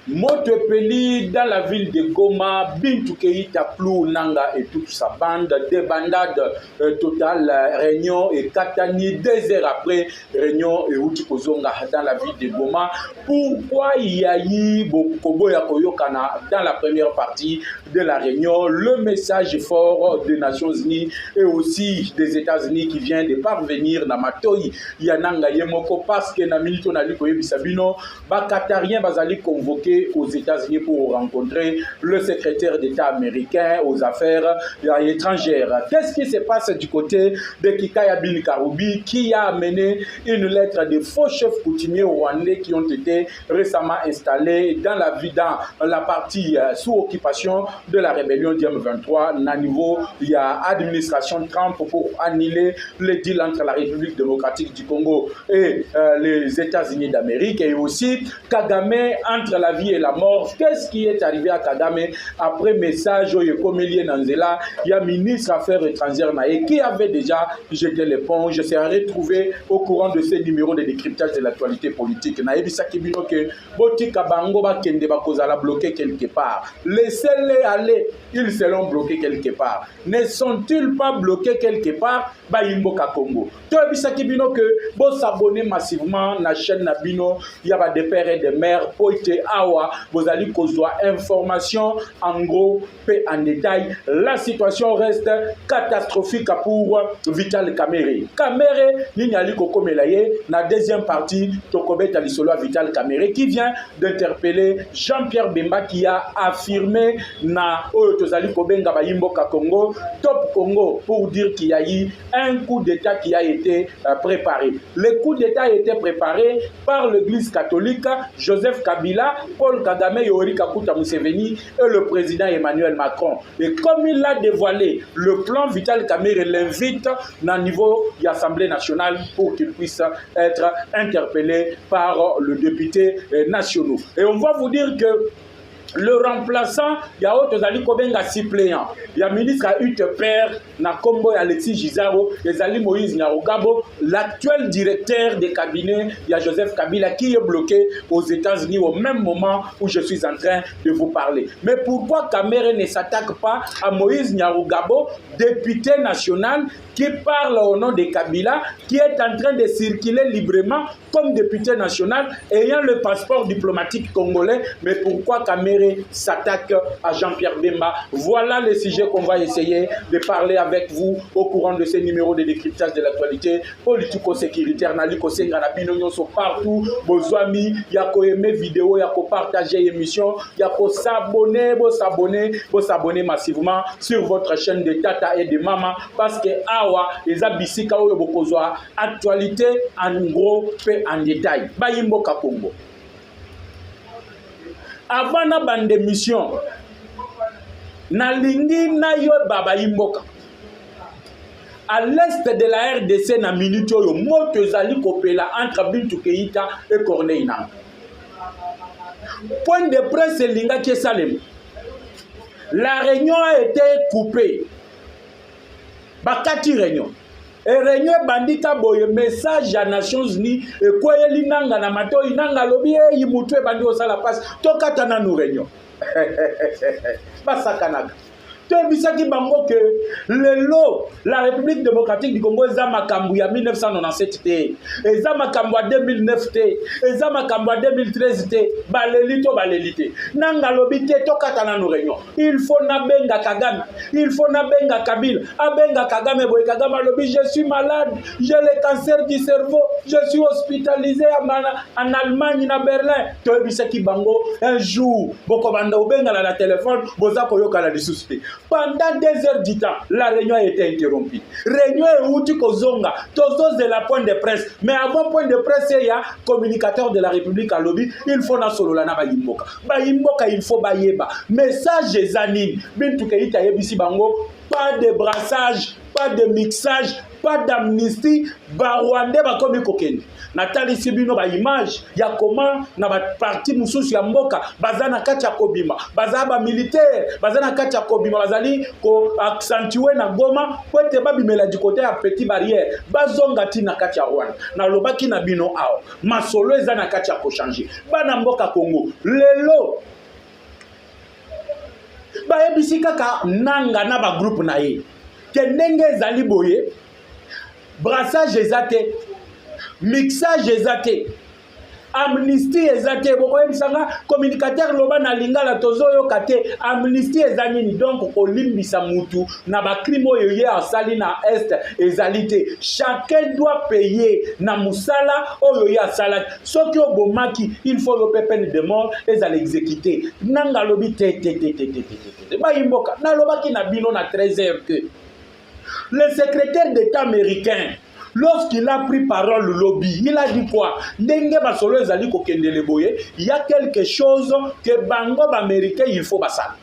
Motepeli dans la ville de Goma, Bintou Keïta Plou Nanga et toute sa bande, débandade totale, réunion et Katani, 2 heures après, réunion et Utikozonga dans la ville de Goma. Pourquoi il y a eu Bokobo Yakoyokana dans la première partie de la réunion? Le message fort des Nations Unies et aussi des États-Unis qui vient de parvenir dans Matoyi Yananga Yemoko parce que na milito na liko yebisabino ba Qatarien bazali convoqué aux États-Unis pour rencontrer le secrétaire d'État américain aux affaires étrangères. Qu'est-ce qui se passe du côté de Kikaya Bin Karoubi qui a amené une lettre de faux chefs coutumiers rwandais qui ont été récemment installés dans la partie sous occupation de la rébellion du M23 na niveau il y a administration Trump pour annuler le deal entre la République démocratique du Congo et les États-Unis d'Amérique et aussi Kagame entre la vie et la mort. Qu'est-ce qui est arrivé à Kagame après message au Yekomelie Nanzela, il y a ministre Affaires étrangères Naé qui avait déjà jeté l'éponge. s'est retrouvé au courant de ces numéros de décryptage de l'actualité politique. Naébi Sakibino que Botika Bango Bakende Bakozala bloqué quelque part. Laissez-les aller, ils seront bloqués quelque part. Ne sont-ils pas bloqués quelque part? Baimboka Congo. Toi Bisakibino que vous s'abonnez massivement à la chaîne Nabino, il y a des pères et des mères, Poite Awa, vous allez kozwa information en gros, en détail. La situation reste catastrophique pour Vital Kamerhe. Kamerhe, Ninyali Kokomelaye, la deuxième partie, Tokobet Alisolo Vital Kamerhe, qui vient d'interpeller Jean-Pierre Bemba qui a affirmé na Oyotozali Kobenga Bayimboka Congo, Top Congo, pour dire qu'il y a eu un coup d'État qui a été préparé. Le coup d'État a été préparé par l'Église catholique, Joseph Kabila, Paul Kagame, Yoweri Kaguta Museveni et le président Emmanuel Macron. Et comme il l'a dévoilé, le plan Vital Kamerhe l'invite au niveau de l'Assemblée nationale pour qu'il puisse être interpellé par le député national. Et on va vous dire que le remplaçant, il y a Otozali Kobenga suppléant. Il y a ministre à UTPR, Nakombo et Alexis Gizaro, Ezali Moïse Nyarugabo, l'actuel directeur des cabinets, il y a Joseph Kabila qui est bloqué aux États-Unis au même moment où je suis en train de vous parler. Mais pourquoi Kamerhe ne s'attaque pas à Moïse Nyarugabo, député national, qui parle au nom de Kabila, qui est en train de circuler librement comme député national, ayant le passeport diplomatique congolais? Mais pourquoi Kamerhe s'attaque à Jean-Pierre Bemba? Voilà le sujet qu'on va essayer de parler avec vous au courant de ces numéros de décryptage de l'actualité politico-sécuritaire. Naliko Senga na bino so partout, bozwami, yako aimer vidéo, yako partager émission, yako s'abonner, vous s'abonner massivement sur votre chaîne de Tata et de Mama parce que awa eza bisika oyo bokozwa actualité en gros pe en détail. Bayimboka Congo. Avant na bande mission na lingi na yo baba Imboka à l'est de la RDC na minute oyo moto ezali kopela entre Bintou Keïta et Corneille Nangaa. Point de presse linga qui Salem. La réunion a été coupée. Bakati réunion. Et réunion bandika boye message à Nations Unies et quoi Nanga na mato inanga lobi e yimutwe bandi osala passe tokata na nous réunion. Basakanaga. Tebisaki bango que la République démocratique du Congo eza makambu ya 1997 te, eza makambu ya 2009 te, eza makambu ya 2013 te, balelite nanga lobi te tokata na nous réunion. Il faut na benga Kagame, il faut na benga Kabila, abenga Kagame boy Kagame lobi je suis malade, j'ai le cancer du cerveau, je suis hospitalisé en Allemagne na Berlin. Tebisaki bango un jour boko banda obenga la téléphone boza koyoka la dissouté. Pendant 2 heures du temps, la réunion a été interrompue. Réunion est où tu kozonga, tous de la point de presse. Mais avant point de presse, il y a communicateur de la République à lobby. Il faut na solo lana Bayimboka. Bayimboka il faut bayeba. Message zanine. Bintou Keïta yebisi bango. pas de brassage, pas de mixage, pas d'amnistie, Rwandais va comme kokende. Nathalie Sibino ba image ya comment na ba parti mususu ya mboka bazana kacha kobima, bazaba militaire, bazana kacha kobima, bazali ko accentuer na Goma po te babimela du côté ya Petit Barrière, bazonga tina kacha Rwanda. Na lobaki na bino ao, masolo ezana kacha ko changer. Bana mboka Congo, lelo ba ebisi kaka nanga na ba groupe na ye. Ke ndenge ezali boye, brassage ezate, mixage ezate, amnistie ezate. Boko ebisanga communicateur loba na lingala tozoyo kate amnistie ezanini. Donc olimbisa mutu na ba crime oyo ye asali na est ezalité. Chacun doit payer na musala oyo ye asala. Soki obomaki il faut le peine de mort ezali exécuter. Nanga lobi te. Ba imboka na lobaki na bino na 13h que le secrétaire d'État américain, lorsqu'il a pris parole le lobby, il a dit quoi? Ndenge basolo ezali kokendele boye, il y a quelque chose que bango américain il faut basala.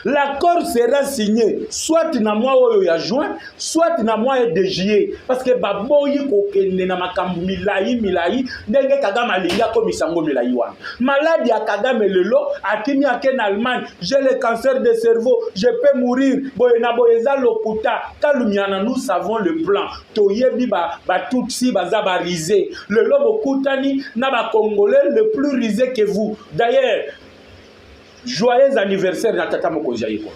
L'accord sera signé soit na mois oyo ya juin, soit na mois de juillet, parce que baboyi kokende na makambu milai ndenge Kagame alinga ko misango milai wana. Malade ya Kagame lelo akimi ake na Allemagne, j'ai le cancer de cerveau, je peux mourir. Boye na boyeza lokuta kalumiana, nous savons le plan. Toyebi ba tutsi baza ba risé. Lelo bokutani na ba congolais le plus risé que vous. D'ailleurs, joyeux anniversaire na tata Mokonzi Yiko.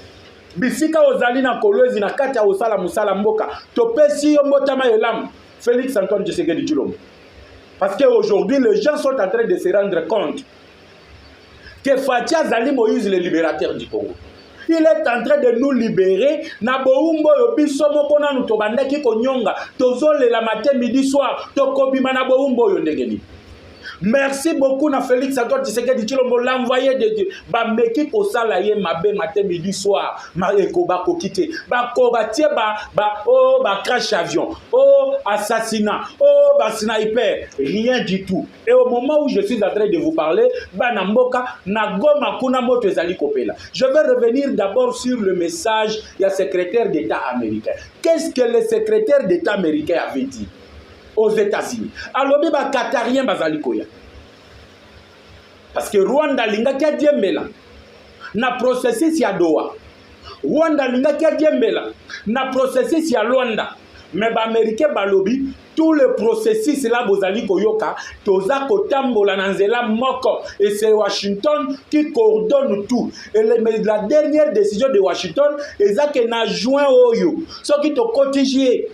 Bisika ozali na kolwezi na kati ya osala musala mboka. Topesi yo mbotama yelam Félix Antoine Tshisekedi Tshilombo. Parce qu'aujourd'hui, les gens sont en train de se rendre compte que Fathi Azali Moïse, le libérateur du Congo, il est en train de nous libérer. Na boumbo yo biso moko na nutobandaki konyonga. Tozole la matin midi soir. Tokobima na boumbo yo ndengeni. Merci beaucoup na Félix Antoine Tshisekedi Tshilombo, l'envoyé de Dieu. Ba meki ko sala ye mabe matin midi soir. Ma ekoba ko kite. Ba ko ba tie ba crash avion. Oh assassinat. Oh ba sniper. Rien du tout. Et au moment où je suis en train de vous parler, ba na mboka na Goma kuna moto ezali kopela. Je vais revenir d'abord sur le message du secrétaire d'État américain. Qu'est-ce que le secrétaire d'État américain avait dit aux États-Unis? Alors, les Qatariens bazali koya. Parce que Rwanda linga kia diembela na processus ya Doha. Rwanda linga kia diembela na processus ya Luanda. Mais ba américain balobi tout le processus là bozali koyoka toza kotambola na nzela moko, et c'est Washington qui coordonne tout. Et la dernière décision de Washington est que na juin oyo ce qui to cotigier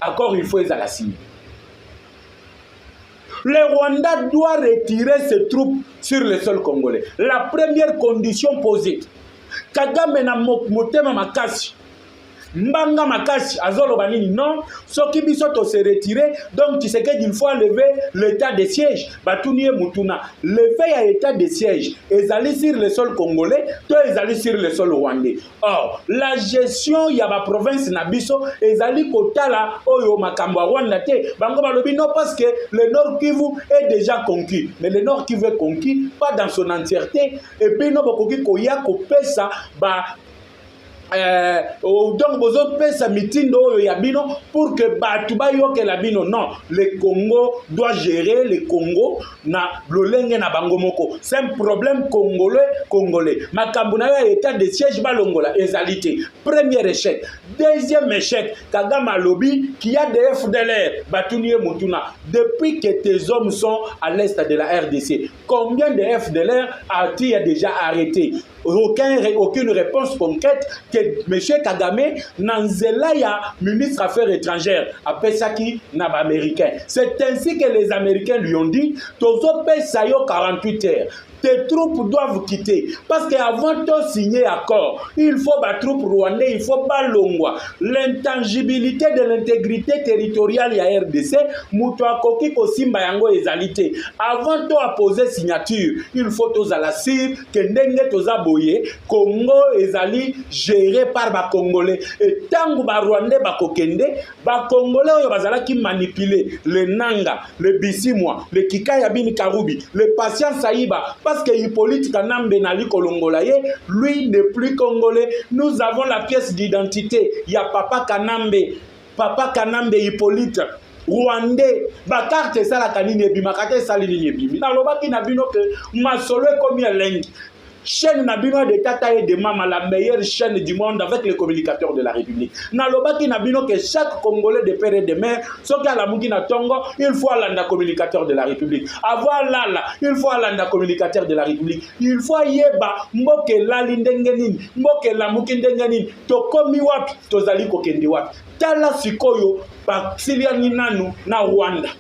accord il faut ezala signer. Le Rwanda doit retirer ses troupes sur le sol congolais. La première condition posée. Kagame na motema makasi. Mbanga makasi azolo banini non, soki biso to se retirer, donc tu sais qu'il faut lever l'état de siège. Batuniye mutuna, lever ya état de siège ezali sur le sol congolais, to ezali sur le sol rwandais. Or, la gestion ya ba province na biso ezali kotala oyo makambo Rwanda te. Bango balobi non parce que le Nord Kivu est déjà conquis. Mais le Nord Kivu est conquis pas dans son entièreté, et puis no bokoki koya kopesa ba donc vous pesa mitindo ya bino pour que batuba yoke la bino. Non, le Congo doit gérer le Congo na lolenge na bango moko. C'est un problème congolais. Makambuna ya état de siège balongola ezalité. Premier échec. Deuxième échec, Kagame Alobi qui a des FDLR Batuniye Mutuna. Depuis que tes hommes sont à l'est de la RDC, combien de FDLR a-t-il déjà arrêté? Aucune réponse concrète que M. Kagame Nanzela ya ministre Affaires étrangères après ça qui n'a pas américain. C'est ainsi que les Américains lui ont dit Tozo Pesayo 48 heures. Tes troupes doivent quitter. Parce qu'avant de signer accord, il faut les troupes rwandais, il faut Balongwa. L'intangibilité de l'intégrité territoriale ya RDC, Moutoua Koki Kosimba Yango ezalité. Avant de poser signature, il faut tous à la cire, que ndenge toza boye. boye Congo ezali géré par ba Congolais et tangu ba Rwandais ba kokende ba Congolais oyo bazalaki manipuler le Nanga, le Bisimwa, le Kikaya Bini Karubi, le Patient Saïba parce que Hippolyte Kanambe nali kolongolaye, lui n'est plus congolais. Nous avons la pièce d'identité. Il y a Papa Kanambe Hippolyte Rwandais, ba carte ça la kanine bima kate salini bimi. Na lobaki na bino que masolo comme lengi. Chaîne Nabino de Tata et de Mama, la meilleure chaîne du monde avec les communicateurs de la République. Nalobaki Nabino que chaque Congolais de père et de mère, sauf qu'à la Mugina Tongo, il faut aller dans communicateur de la République. Avoir là, il faut aller dans communicateur de la République. Il faut yeba, mboke la lindengenin, mboke la mukindengenin, tokomi wapi, tozali kokendi wapi. Tala sikoyo, basilia ninanu na Rwanda.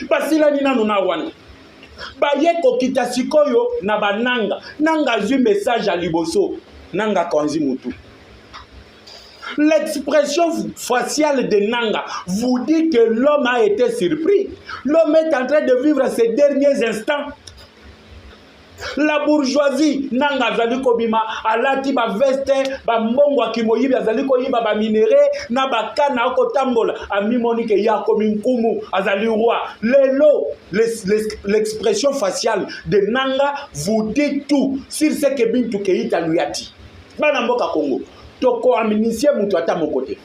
Basilia ninanu na Rwanda. Baye kokita sikoyo na bananga nanga zu message à liboso nanga konzi mutu. L'expression faciale de Nanga vous dit que l'homme a été surpris. L'homme est en train de vivre ces derniers instants. La bourgeoisie nanga zali kobima alati ba veste ba mbongo akimoyibi azali koyiba ba minéré na ba kana kotambola amimoni ke ya kominkumu azali roi lelo l'expression faciale de Nanga vous dit tout sur ce que Bintu Keita lui a dit. Bana mboka Congo toko aminisie mutu ata mokote.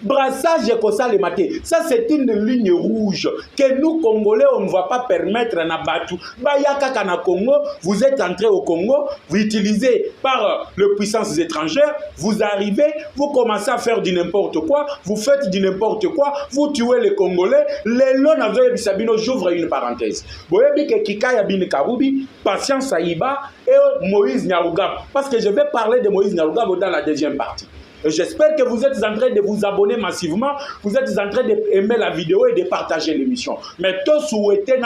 Brassage et le matin. Ça, c'est une ligne rouge que nous, Congolais, on ne va pas permettre à Nabatu. Bayaka Kana Congo, vous êtes entré au Congo, vous utilisez par les puissances étrangères, vous arrivez, vous commencez à faire du n'importe quoi, vous faites du n'importe quoi, vous tuez les Congolais. Les lois Sabino, j'ouvre une parenthèse. Boyebi ke Kikaya Bini Karubi, Patient Saïba et Moïse Nyarugabo. Parce que je vais parler de Moïse Nyarugabo dans la deuxième partie. J'espère que vous êtes en train de vous abonner massivement, vous êtes en train d'aimer la vidéo et de partager l'émission. Mais tous souhaitez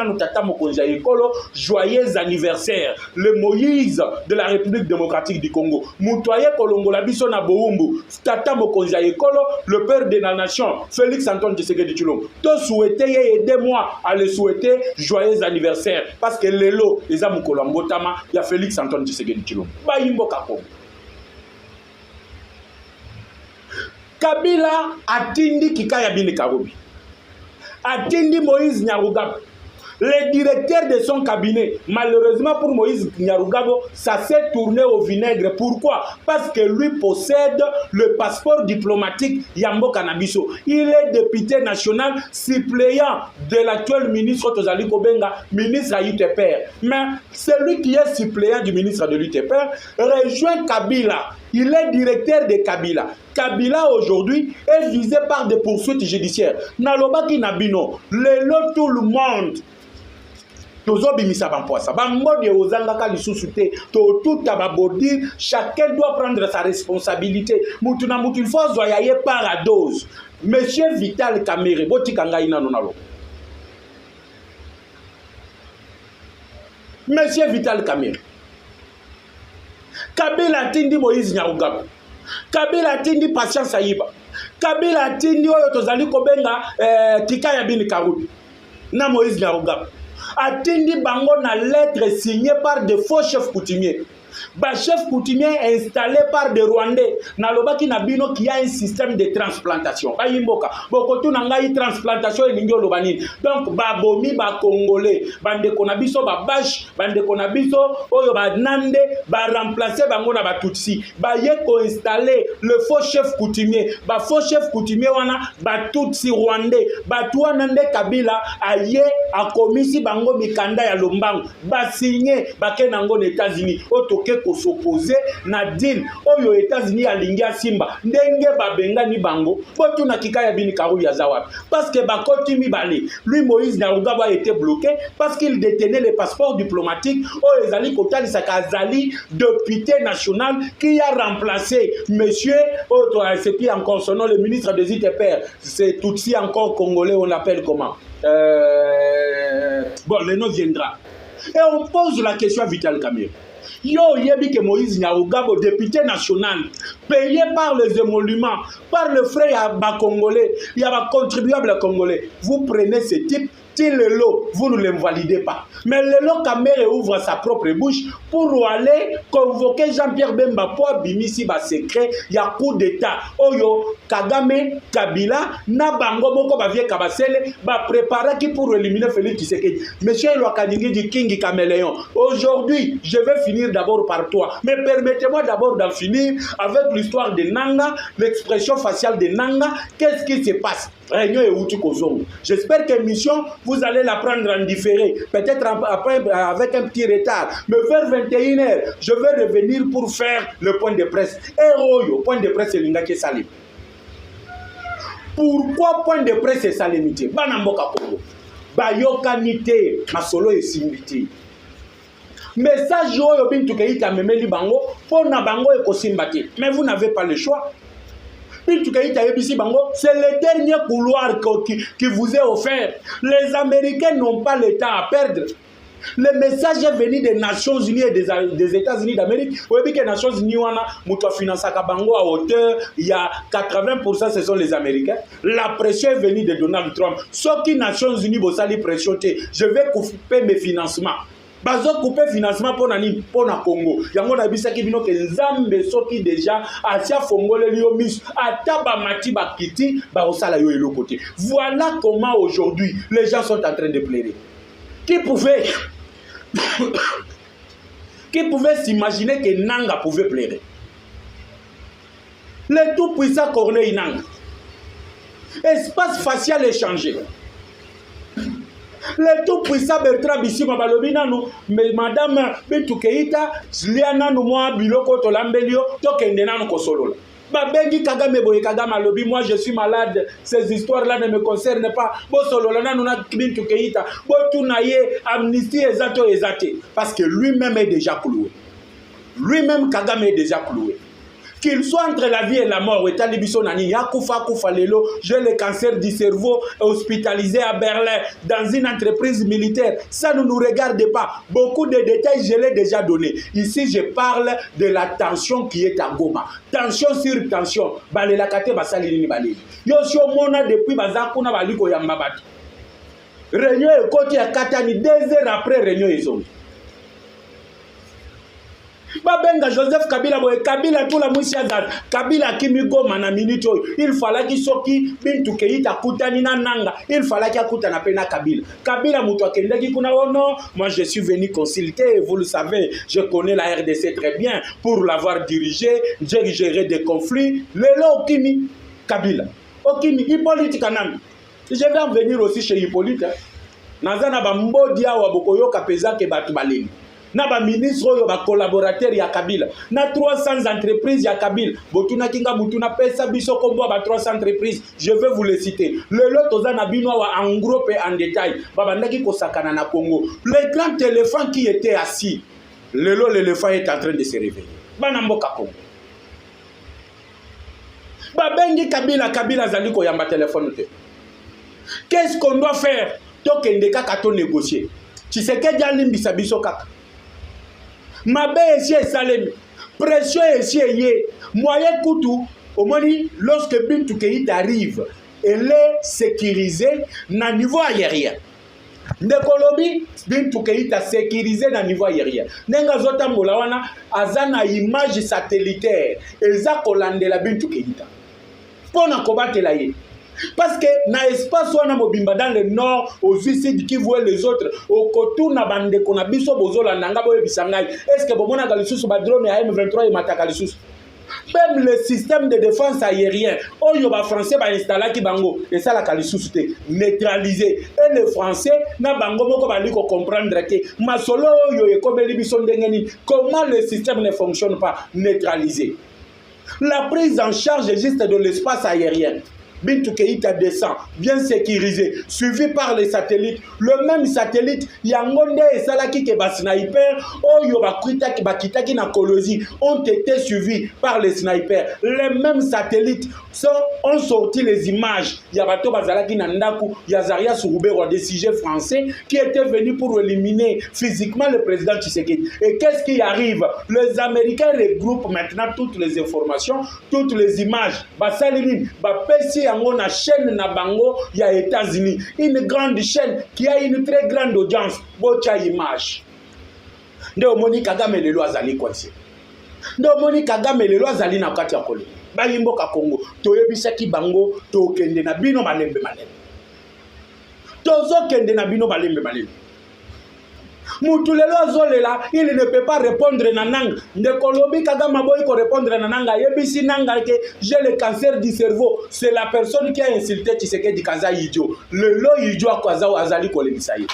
joyeux anniversaire, le Moïse de la République démocratique du Congo. Moutoye Kolongo la biso na Boumbu, Tata Mokonja Ekolo, le père de la nation, Félix Antoine Tshisekedi Tshilombo. Tous souhaitez, aidez-moi à le souhaiter joyeux anniversaire. Parce que Lelo, les Amoukolombo Tama, il y a Félix Antoine Tshisekedi Tshilombo. Bayimbo Kako. Kabila atindi Kikaya Bini Karubi. Atindi Moïse Nyarugabo. Le directeur de son cabinet, malheureusement pour Moïse Nyarugabo, ça s'est tourné au vinaigre. Pourquoi? Parce que lui possède le passeport diplomatique Yambo Kanabiso. Il est député national suppléant de l'actuel ministre Tozali Kobenga, ministre à l'UTPR. Mais celui qui est suppléant du ministre de l'UTPR rejoint Kabila. Il est directeur de Kabila. Kabila aujourd'hui est visé par des poursuites judiciaires. Nalobaki Nabino, tout le monde. Chacun doit prendre sa responsabilité. Il faut zoyaye par la dose. Monsieur Vital Kamerhe, Monsieur Vital Kamerhe. Kabila tindi Moïse Nyarugabo. Kabila tindi Patient Saïba. Kabila tindi oyo tozali kobenga Kikaya Bini Karubi. Na Moïse Nyarugabo. Atindi bango na lettre signée par des faux chefs coutumiers. Ba chef coutumier installé par des Rwandais. Nalobaki Nabino qui a un système de transplantation. Bayimboka. Bokotu nangai transplantation elingyo lobani. Donc babomi ba Congolais, bande konabiso ba bash, bande konabiso oyo ba nande, ba remplacer bango na ba tutsi. Ba ye ko installer le faux chef coutumier. Ba faux chef coutumier wana ba tutsi Rwandais. Ba tuwa nande Kabila aye a komisi bango mikanda ya lombango. Ba signé ba kenango aux États-Unis. Ko s'opposer na deal oyo États-Unis alingia simba ndenge babenga ni bango botu na Kikaya Bini Karubi yazawa parce que bakoti mibale lui Moïse Nyarugabo a été bloqué parce qu'il détenait les passeports diplomatiques oyo ezali kotali sakazali député national qui a remplacé monsieur c'est qui encore son nom le ministre des ITPR c'est Tutsi encore congolais on l'appelle comment bon le nom viendra et on pose la question à Vital Kamerhe. Yo yebi que Moïse Nyarugabo, député national, payé par les émoluments, par le frère Congolais, il y a un contribuable congolais. Vous prenez ce type Si le lot, vous ne l'invalidez pas. Mais le lot, Kamere ouvre sa propre bouche pour aller convoquer Jean-Pierre Bemba pour Bimisi ba secret, il y a coup d'état. Oyo, Kagame, Kabila, Nabango, Moko, Bavie Kabasele, ba préparer qui pour éliminer Félix Tshisekedi. Monsieur Loakaningi du King Caméléon, aujourd'hui, je vais finir d'abord par toi. Mais permettez-moi d'abord d'en finir avec l'histoire de Nanga, l'expression faciale de Nanga. Qu'est-ce qui se passe? Réunion et Outi Kozongo. J'espère que mission, vous allez la prendre en différé. Peut-être après, avec un petit retard. Mais vers 21h, je vais revenir pour faire le point de presse. Héroyo, point de presse, c'est Lingake Salim. Pourquoi point de presse c'est salimité? Banamboka Kongo. Bayokanité, masolo et simité. Message oyo bintu keita memeli bango, pona bango e kosimbati. Mais vous n'avez pas le choix. C'est le dernier couloir qui vous est offert. Les Américains n'ont pas le temps à perdre. Le message est venu des Nations Unies et des États-Unis d'Amérique. Vous voyez que les Nations Unies ont financé Kabango à hauteur, il y a 80% ce sont les Américains. La pression est venue de Donald Trump. Sauf que les Nations Unies vont salir pression, je vais couper mes financements. Bazo couper financement pour nani pour na Congo. Yango na bisa ki bino ke nzambe soki déjà atia fongole liyo mis ataba mati bakiti ba osala yo elo côté. Voilà comment aujourd'hui les gens sont en train de pleurer. Qui pouvait s'imaginer que Nanga pouvait pleurer? Le tout puissant Corneille Nanga. Espace facial échangé. Le tout puissant Bertrand Bisimba Balobina nous, mais madame Bintou Keïta, Liana nous moi biloko tolambelio, tokende nanu kosolola. Babengi Kagame boye Kagame alobi, moi je suis malade, ces histoires-là ne me concernent pas. Bo solola nanu na Bintou Keïta, bo tunaye amnistie ezato ezate, parce que lui-même est déjà cloué. Lui-même Kagame est déjà cloué. Qu'il soit entre la vie et la mort, j'ai le cancer du cerveau hospitalisé à Berlin dans une entreprise militaire. Ça ne nous regarde pas. Beaucoup de détails, je l'ai déjà donné. Ici, je parle de la tension qui est à Goma. Tension sur tension. Réunion est côté à Katani, 2 heures après réunion ils ont. Babenga Joseph Kabila boye Kabila tout la mwisi azad Kabila kimi Goma na minute il fallait qu'il soki Bintou Keïta kutani na Nanga il fallait qu'il akutana pena Kabila Kabila muto akendeki kuna non moi je suis venu consulter vous le savez je connais la RDC très bien pour l'avoir dirigé j'ai géré des conflits lelo kimi Kabila okimi Hippolyte Kanami je vais en venir aussi chez Hippolyte nazana ba mbodi awa bokoyo kapeza ke batu baleni na ba ministre oyo ba collaborateur ya Kabila na 300 entreprises ya Kabila botuna kinga mutuna pesa biso kombo ba 300 entreprises je vais vous les citer le lot oza na bino wa en groupe et en détail babandaki kosakana na Congo le grand éléphant qui était assis le lot l'éléphant est en train de se réveiller bana mboka Congo babengi Kabila zali ko yamba téléphone te qu'est-ce qu'on doit faire tokende kaka to négocier Tshisekedi alimbisa biso kaka Mabe esi esalemi, pression esi eye, moyen kutu, au moins lorsque Bintou Keïta arrive, elle est sécurisée na niveau aérien. Ndekolobi, Bintou Keïta sécurisée na niveau aérien. Nenga zota mbola wana, azana image satellitaire, eza kolandela Bintou Keïta. Pona kobatela ye. Parce que na espace wana mobimba dans le nord aux sud qui voient les autres au kotu na bande kona biso bozola nanga boye bisangai est-ce que bomona galisusu ba drone ya M23 et mataka lisusu même le système de défense aérien oyo ba français ba installa ki bango et ça la kalisusu te neutraliser et les français na bango moko ba liko comprendre que masolo oyo ekobeli biso ndengeni comment le système ne fonctionne pas neutraliser la prise en charge juste de l'espace aérien. Bintou Keïta descend, bien sécurisé, suivi par les satellites. Le même satellite, Yangonde et Salaki Keba Sniper, Oyo Bakuita Bakitaki na Kolosi ont été suivis par les snipers. Les mêmes satellites ont sorti les images. Yabato Bazalaki Nandaku, Yazaria Souroubero, des sujets français qui étaient venus pour éliminer physiquement le président Tshisekedi. Et qu'est-ce qui arrive? Les Américains regroupent maintenant toutes les informations, toutes les images. Basaline, Bapessi yango na chaîne na bango ya États-Unis, une grande chaîne qui a une très grande audience. Bocha image. Nde Moni Kagame lelo azali kwasi. Nde Moni Kagame lelo azali na kati ya kole. Bayimboka Congo, toyebisaki bango tokende na bino malembe malembe. Tozo kende na bino malembe malembe. Moutulelo azolela, il ne peut pas répondre na nanga. Ndekolobi Kagame boy ko répondre na nanga. Yebisi nanga ke j'ai le cancer du cerveau. C'est la personne qui a insulté Tshisekedi Kaza idiot. Le lo idiot akaza azali kolebisa ye.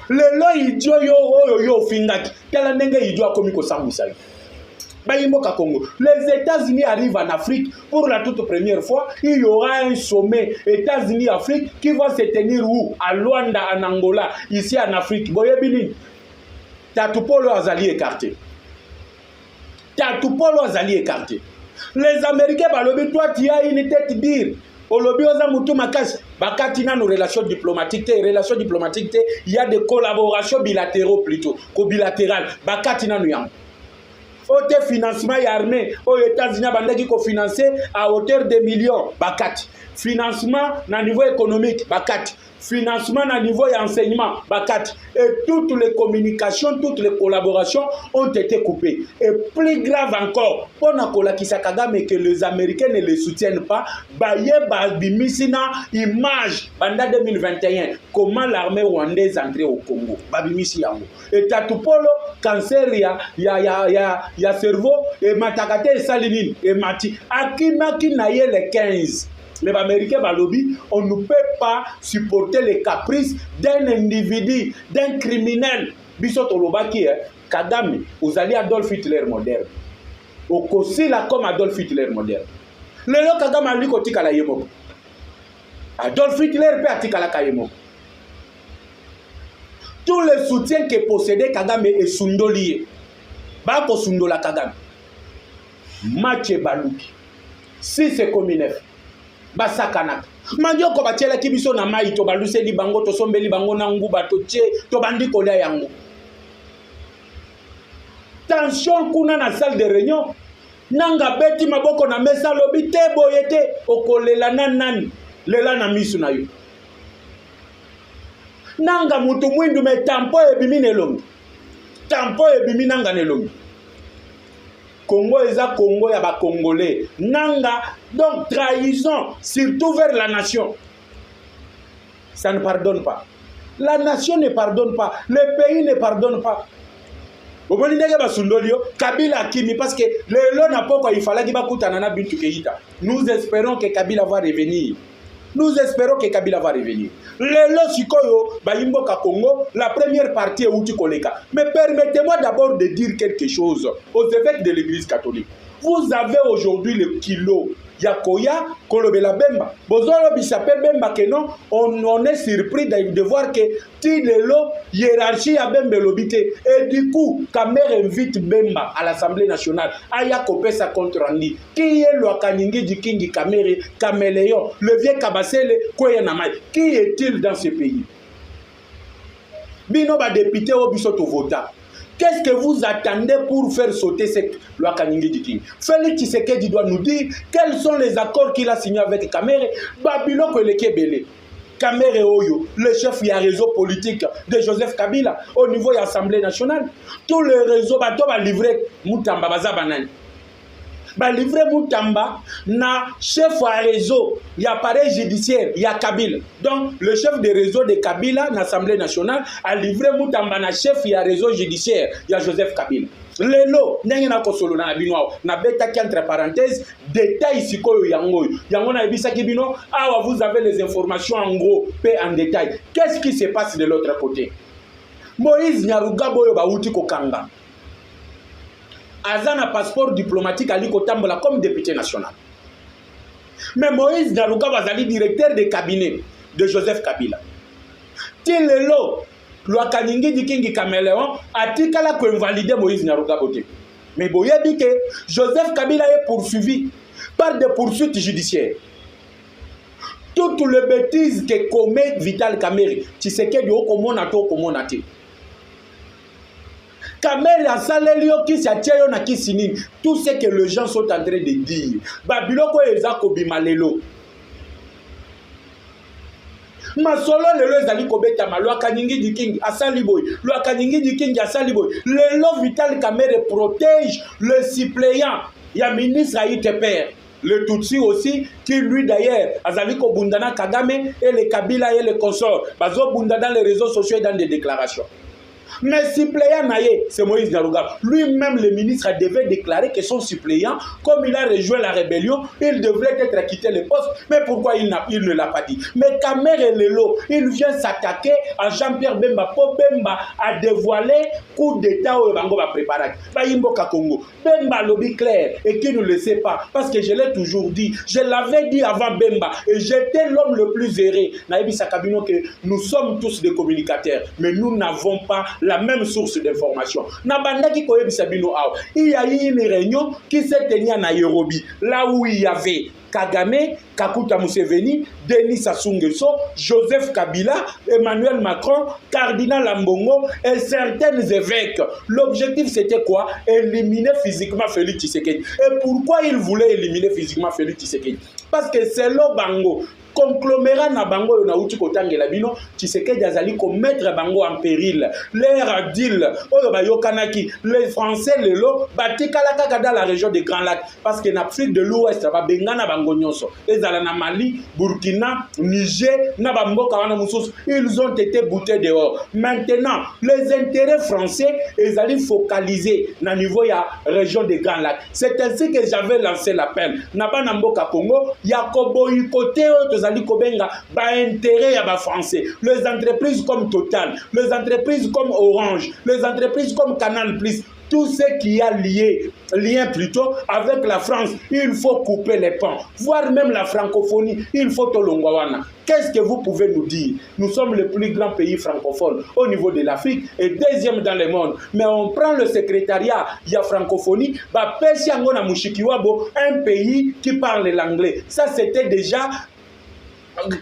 Le lo idiot yo fingaki. Kala ndenge idiot akomi ko sambisa ye. Bayimboka Congo. Les États-Unis arrivent en Afrique pour la toute première fois. Il y aura un sommet États-Unis-Afrique qui va se tenir où? À Luanda, en Angola, ici en Afrique. Boyebini. Tatupolo azali écarté. Tatupolo azali écarté. Les Américains, balobi, toi tu as une tête dire. Olobi oza mutu makasi. Bakati na nos relations diplomatiques. Relations diplomatiques, il y a des collaborations bilatéraux plutôt. Bilatérales. Bakati na nous. Au financement armé aux États-Unis bandaki ko financer à hauteur de millions bakati. Financement na niveau économique bakati. Financement na niveau enseignement bakati. Et toutes les communications, toutes les collaborations ont été coupées. Et plus grave encore, pour Nakolakisa Kagame que les Américains ne les soutiennent pas, baye babimisina image banda 2021 comment l'armée rwandaise entrait au Congo. Babimisi yango. Et Tatupolo cancer ya cerveau et matakate et salinine et mati akimaki naye le 15. Les Américains balobi, on ne peut pas supporter les caprices d'un individu, d'un criminel. Bisot olobaki Kagame, vous allez Adolf Hitler moderne. Au Kosi là comme Adolf Hitler moderne. Le lo Kagame a lui kotika la yemo. Adolf Hitler peut atika la kayemo. Tout le soutien que possédait Kagame est sundolié. Bako sundola Kagame. Mathieu Balouki. Si c'est comme 9. Basakanaka. Mandioko batiela kibiso na mai to baluseli bango to sombeli bango na nguba to tche to bandi kolia yango. Tension kuna na salle de réunion. Nanga beti maboko na mesa lobi te boyete okolela nani lela na misu na yo. Nanga mutu mwindu me tampo ebimi nelongi. Tampo ebimi nanga nelongi. Congo eza Congo ya ba Congolais. Nanga, donc trahison, surtout vers la nation. Ça ne pardonne pas. La nation ne pardonne pas. Le pays ne pardonne pas. Kabila Kimi, parce que le n'a pas quoi il fallait qu'il va Bintou Keïta. Nous espérons que Kabila va revenir. Nous espérons que Kabila va revenir. Le Sikoyo, Bayimboka Congo, la première partie est Outi Koleka. Mais permettez-moi d'abord de dire quelque chose aux évêques de l'église catholique. Vous avez aujourd'hui le kilo Yakoya, Kolobela Bemba. Bozolo Bisape Bemba que non, on est surpris de voir que Tilelo, hiérarchie à Bemba Lobite. Et du coup, Kamer invite Bemba à l'Assemblée nationale. Aya Kopesa contre Randi. Qui est le Kaningi du Kingi Kamere, Kaméléon, le vieux Kabasele, Koyanamai. Qui est-il dans ce pays? Bino ba député au Bisoto Vota. Qu'est-ce que vous attendez pour faire sauter cette loi Kaningé du King? Félix Tshisekedi doit nous dire quels sont les accords qu'il a signés avec Kamere. Babylon Kolekebele. Kamere Oyo, le chef du réseau politique de Joseph Kabila au niveau de l'Assemblée nationale. Tout le réseau va livrer Moutamba Bazabanani. Va livrer Moutamba na chef du réseau, il y a appareil judiciaire, il y a Kabila. Donc le chef du réseau de Kabila na l'Assemblée nationale a livré Moutamba na chef du réseau judiciaire, il y a Joseph Kabila. Lelo, n'engue na kosolo na bino na beta qui entre parenthèses détail sikoyo yango yango na ebisa ki bino awa vous avez les informations en gros pe en détail. Qu'est-ce qui se passe de l'autre côté? Moïse Nyarugabo yo bauti kokanga. Azana passeport diplomatique ali kotambola comme député national. Mais Moïse Nyarugabo azali directeur de cabinet de Joseph Kabila. Tilelo Loi Kaningi di Kingi Caméléon a tikala ko invalider Moïse Nyarugabo. Mais boye dit que Joseph Kabila est poursuivi par des poursuites judiciaires. Toutes les bêtises que commet Vital Kamerhe, Tshisekedi okomona to okomona te. Kamere asalelio kisi atieyo na kisi nini. Tout ce que les gens sont en train de dire. Babiloko eza kobima lelo. Masolo lelo ezali kobeta malwa kaningi di king asali boy. Lwa kaningi di king asali boy. Lelo Vital Kamere protège le suppléant. Ya ministre Haïté Père. Le Tutsi aussi, qui lui d'ailleurs, Azaliko Bundana Kagame et les Kabila et les consorts, Bazo Bunda dans les réseaux sociaux et dans des déclarations. Mais suppléant Naye, c'est Moïse Narouga. Lui-même, le ministre devait déclarer que son suppléant, comme il a rejoint la rébellion, il devrait être quitté le poste. Mais pourquoi il ne l'a pas dit? Mais Kamere Lelo, il vient s'attaquer à Jean-Pierre Bemba. Pour Bemba a dévoilé coup d'État au Bango va préparer. Baïmboka Congo. Bemba lobby clair et qui ne le sait pas. Parce que je l'ai toujours dit. Je l'avais dit avant Bemba. Et j'étais l'homme le plus erré. Naïbi Sakabino que nous sommes tous des communicateurs. Mais nous n'avons pas la même source d'information. Il y a eu une réunion qui s'est tenue à Nairobi, là où il y avait Kagame, Kakuta Museveni, Denis Sassou Nguesso, Joseph Kabila, Emmanuel Macron, Cardinal Ambongo et certains évêques. L'objectif c'était quoi? Éliminer physiquement Félix Tshisekedi. Et pourquoi ils voulaient éliminer physiquement Félix Tshisekedi? Parce que c'est le Bango. Conglomérat na bango na uti kotangela bino Tshisekedi azali ko mettre bango en péril. Leur deal oyo ba yokanaki les Français lelo batikala kaka dans la région des Grands Lacs parce que na Afrique de l'Ouest ba bengana bango nyonso ezala na Mali, Burkina, Niger na ba mboka wana mususu ils ont été boutés dehors. Maintenant les intérêts français ezali focalisés na niveau ya région des Grands Lacs. C'est ainsi que j'avais lancé l'appel na ba na mboka Congo yakobo ikote Kobenga, ba intérêt à ba français. Les entreprises comme Total, les entreprises comme Orange, les entreprises comme Canal+, tout ce qui a lien plutôt avec la France, il faut couper les ponts. Voire même la francophonie, il faut Tolongwawana. Qu'est-ce que vous pouvez nous dire? Nous sommes le plus grand pays francophone au niveau de l'Afrique et deuxième dans le monde. Mais on prend le secrétariat, il y a francophonie, bah Peshiangona Mushikiwabo, un pays qui parle l'anglais. Ça c'était déjà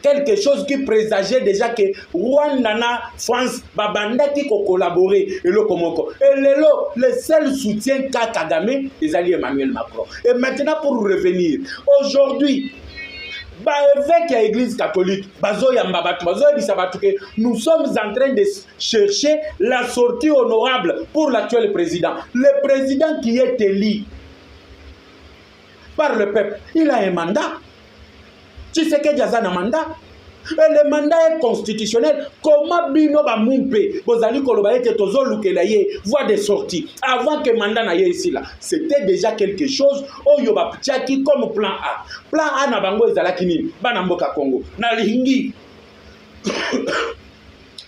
quelque chose qui présageait déjà que Rwanda, France, Babanda qui collaborer et le Komoko. Et le seul soutien qu'a Kagame, les alliés Emmanuel Macron. Et maintenant pour revenir, aujourd'hui, avec l'église catholique, nous sommes en train de chercher la sortie honorable pour l'actuel président. Le président qui est élu par le peuple, il a un mandat. Tshisekedi a un mandat. Et le mandat est constitutionnel. Comment bino ba mumpe bozali koloba ete tozo lukelaye voie de sortie avant que mandat na ye ici là. C'était déjà quelque chose oyo ba ptiaki comme plan A. Plan A na bango ezalaki nini? Bana mboka Congo. Na lingi.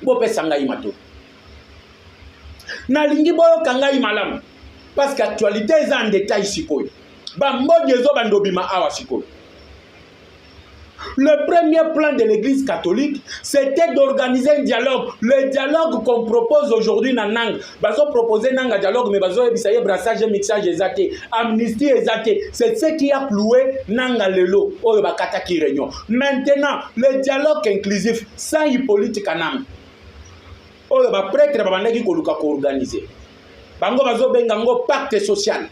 Bo pesa ngai mato. Na lingi boyo kangai malamu. Parce qu'actualité est en détail sikoyo. Ba mbodi ezo bandobima awa sikoyo. Le premier plan de l'Église catholique, c'était d'organiser un dialogue. Le dialogue qu'on propose aujourd'hui dans Nang. Bazo proposer Nang un dialogue, mais bazo ebisaye brassage et mixage exaté, amnistie exaté. C'est ce qui a cloué Nang lelo oyo bakata ki réunion. Maintenant, le dialogue inclusif sans Hippolyte Kanam. Oyo ba prêtre babandaki koluka ko organiser. Bango bazo bengango pacte social.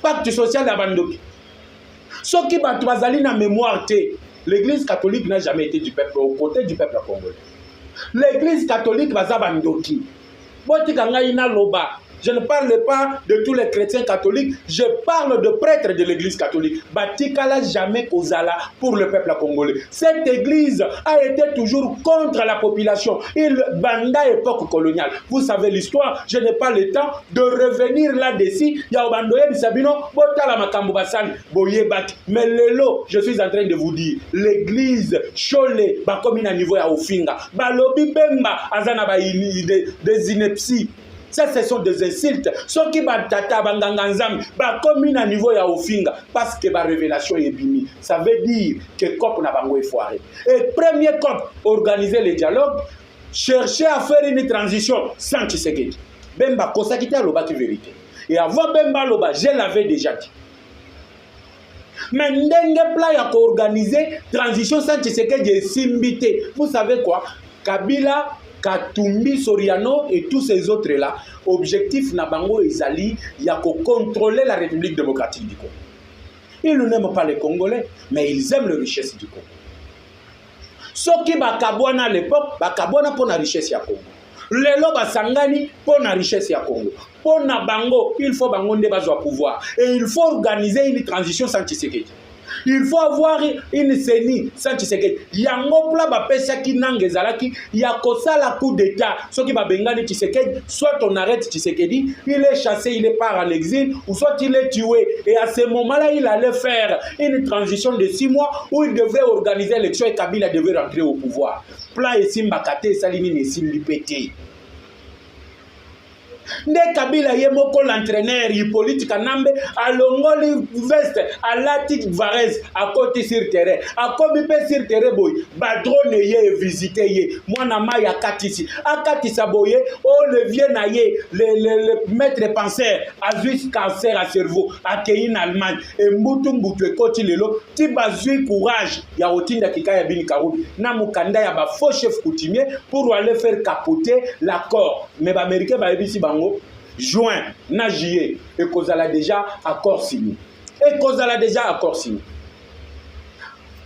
Pacte social ya bandoki. Soki batu bazali na mémoire te. L'église catholique n'a jamais été du peuple, aux côtés du peuple congolais. L'église catholique, Bazabandoki. Je ne parle pas de tous les chrétiens catholiques, je parle de prêtres de l'église catholique. Batikala jamais Kozala pour le peuple congolais. Cette église a été toujours contre la population. Il banda époque coloniale. Vous savez l'histoire, je n'ai pas le temps de revenir là-dessus. Mais lelo, je suis en train de vous dire, l'église Chole, comme il niveau à Ofinga, Balobi Bemba, Azana des inepties. Ça, ce sont des insultes. Ceux qui batata banganganzam, comme à niveau ya ofinga, parce que la révélation est bimi. Ça veut dire que COP n'a pas foiré. Et premier COP, organiser le dialogue, chercher à faire une transition sans Tshisekedi. Bemba, Kosakite a l'oba qui vérité. Et avant Bemba l'oba, je l'avais déjà dit. Mais ndenge plat ya ko organiser transition sans Tshisekedi est simbité. Vous savez quoi? Kabila Katumbi Soriano et tous ces autres là, objectif na bango ezali ya contrôler la République démocratique du Congo. Ils n'aiment pas les Congolais, mais ils aiment les richesses du Congo. Ce qui bakabwana à l'époque, bakabwana pour la richesse ya Congo. Lelo basangani pour la richesse ya Congo. Pour na bango, il faut bango nde bazwa pouvoir et il faut organiser une transition sans Tshisekedi. Il faut avoir une CENI sans Tshisekedi. Yango pla bapesa ki nangezalaki ya kosala coup d'état. Ce qui va bengani Tshisekedi, soit on arrête Tshisekedi, il est chassé, il est part en exil, ou soit il est tué. Et à ce moment-là, il allait faire une transition de 6 mois où il devait organiser l'élection et Kabila devait rentrer au pouvoir. Plan et Simbakate, Salini et Simbipete. Nde Kabila ye moko l'entraîneur Hippolyte Kanambe a longoli veste à l'Atik Varese à côté sur terrain à komi pe sur terrain boy badrone ye visiter ye mwana maya katisi akatisa boye o le vieux na ye le maître penseur a juste cancer à cerveau a en Allemagne et mbutu ekoti lelo ti bazui courage ya otinda kikaya bini karubi na mukanda ya ba faux chef coutumier pour aller faire capoter l'accord mais ba américain ba ebisi bango juin, na juillet, et Kozala déjà accord signé. Et Kozala déjà accord signé.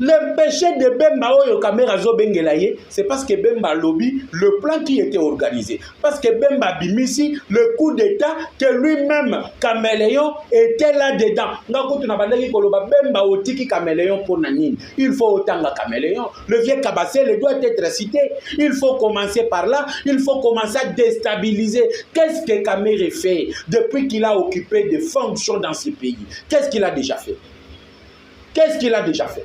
Le péché de Bemba Oyo Kamera Zobengelaye, c'est parce que Bemba lobby le plan qui était organisé. Parce que Bemba Bimisi, le coup d'état que lui-même, Caméléon, était là-dedans. Bemba Otiki Caméléon pour Nanine. Il faut autant que Caméléon. Le vieux Kabassel doit être cité. Il faut commencer par là. Il faut commencer à déstabiliser. Qu'est-ce que Kaméré fait depuis qu'il a occupé des fonctions dans ce pays? Qu'est-ce qu'il a déjà fait? Qu'est-ce qu'il a déjà fait?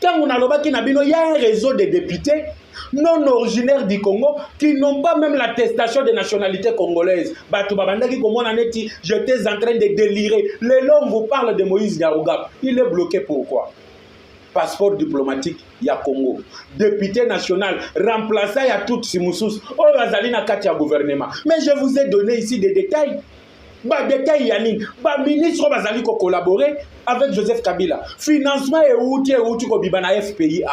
Quand on a l'obaki nabino, il y a un réseau de députés non originaires du Congo qui n'ont pas même l'attestation de nationalité congolaise. J'étais en train de délirer. Les langues vous parlent de Moïse Yaougab. Il est bloqué pourquoi? Passeport diplomatique, il y a Congo. Député national, remplaçant, il y a tout Simoussous. Oh, Azalina Katia gouvernement. Mais je vous ai donné ici des détails. Détail Yannick, ministre Bazali ko collaborer avec Joseph Kabila. Financement et outil ko bibana FPI.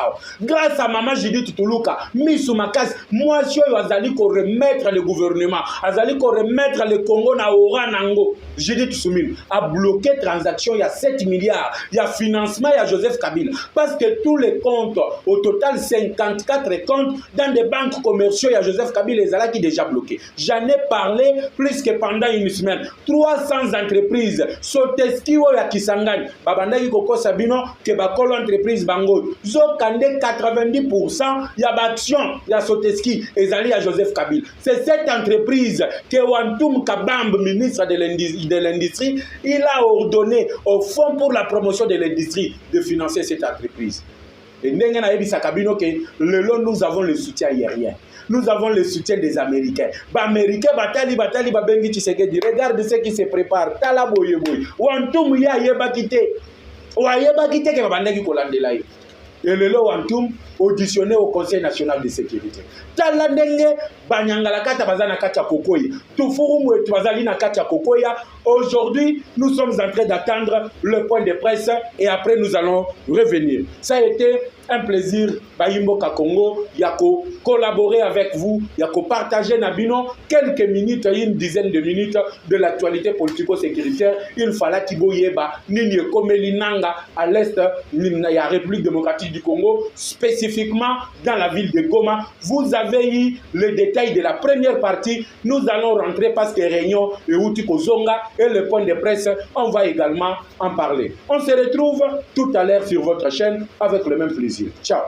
Grâce à Maman Judith Toulouka, Missou Makas, moi je Bazali ko remettre le gouvernement, Azali ko remettre le Congo na Oranango. Judith Soumine a bloqué transaction, il y a 7 milliards, il y a financement, il y a Joseph Kabila. Parce que tous les comptes, au total 54 comptes dans des banques commerciaux, il y a Joseph Kabila les qui déjà bloqués. J'en ai parlé plus que pendant une semaine. 300 entreprises Soteski ou ya Kisangani babandaki koko sabino ke bakolo entreprise bango zokande 90% ya baction ya Soteski ezali ya Joseph Kabila. C'est cette entreprise que Wantoum Kabambe, ministre de l'industrie, il a ordonné au fonds pour la promotion de l'industrie de financer cette entreprise. Et nous avons le soutien aérien. Nous avons le soutien des Américains. Américains, batali, babengi Tshisekedi. Regarde ce qui se prépare. Tala boye boye. Wantum ya yeba kite. Wa yeba kite ke babandaki kolandela yo. Et le Wantum auditionné au Conseil national de sécurité. Tala ndenge banyangala kata bazana kata kokoya. Tufurumu et bazali na kata kokoya. Aujourd'hui, nous sommes en train d'attendre le point de presse et après nous allons revenir. Ça a été un plaisir, Bayimbo Kakongo, Yako, collaborer avec vous, Yako partager Nabino quelques minutes, une dizaine de minutes de l'actualité politico-sécuritaire. Il fallait qu'il y ait Nini Komeli Nanga à l'est de la République démocratique du Congo, spécifiquement dans la ville de Goma. Vous avez eu le détail de la première partie. Nous allons rentrer parce que Réunion et Outiko Zonga et le point de presse, on va également en parler. On se retrouve tout à l'heure sur votre chaîne avec le même plaisir. Ciao.